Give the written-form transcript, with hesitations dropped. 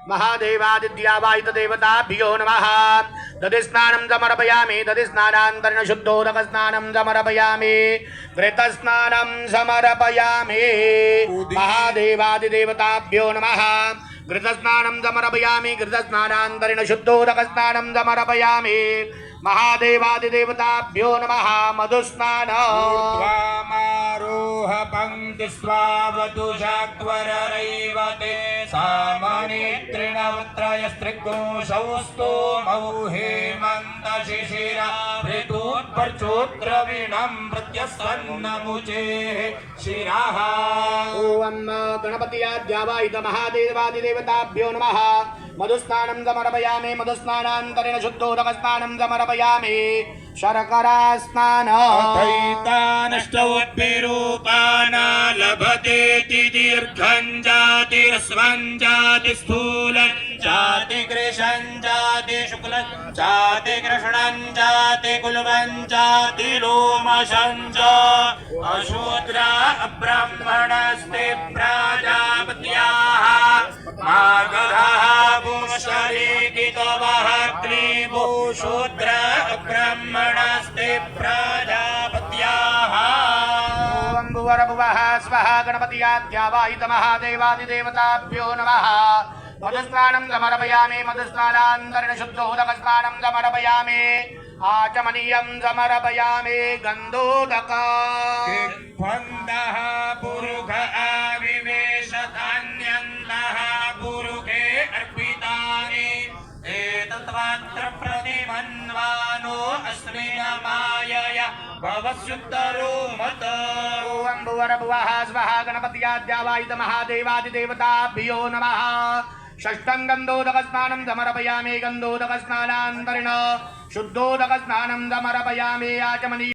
महादेवादित्यावाहितदेवताभ्यो नमः। दधिस्नानं समर्पयामि दधिस्नानान्तरेण शुद्धोदकस्नानं समर्पयामि घृतस्नानं समर्पयामि महादेवादिदेवताभ्यो नमः। घृतस्नानं समर्पयामि घृतस्नानान्तरेण शुद्धोदकस्नानं समर्पयामि महादेवादिदेवताभ्यो नमः। मधुस्नानमारोह पङ्क्तिस्वावतुषाक्वररैवते सामनेत्रिणवत्रयस्त्रिकोशौस्तो हेमन्तशिशिरा ऋतुत्पर्चोद्रविणं प्रत्यस्वन्नमुचेः शिराः। ॐ गणपतियाद्यावाहित महादेवादिदेवताभ्यो नमः। मधुस्नानं समर्पयामि मधुस्नानान्तरेण शुद्धोदकस्नानं समर्पयामि शर्करा स्नानष्टोद्भिरूपाना लभतेति दीर्घं जातिरस्वं जाति स्थूलं जाति कृशं जाति शुक्लं जाति कृष्णं जाति कुल्मं जाति लोमशं च अशूद्रा ब्राह्मणस्ते प्रजापत्याः मागधः पुंसरीकितवः क्लीबो शूद्र ब्राह्मणस्ते प्रजापत्याः। ॐ भुवरभुवः स्वः गणपतियाद्यावाहित महादेवादिदेवताभ्यो नमः। मधुस्नानं समर्पयामि मधुस्नानान्तरेण शुद्धोदकस्नानं समर्पयामि आचमनीयं समर्पयामि गन्धोदकः पुरुष आविवेशतान्यन्तः पुरुषे अर्पितानि एतत्वात्र प्रतिमन्वानो अस्मिन् मायया भवस्युत्तरो मत। ॐ भुवरभुवः स्वः गणपतियाद्यावाहित महादेवादिदेवताभ्यो नमः। षष्ठं गन्धोदकस्नानं समर्पयामि गन्धोदकस्नानान्तरेण शुद्धोदकस्नानं समर्पयामि आचमनीयं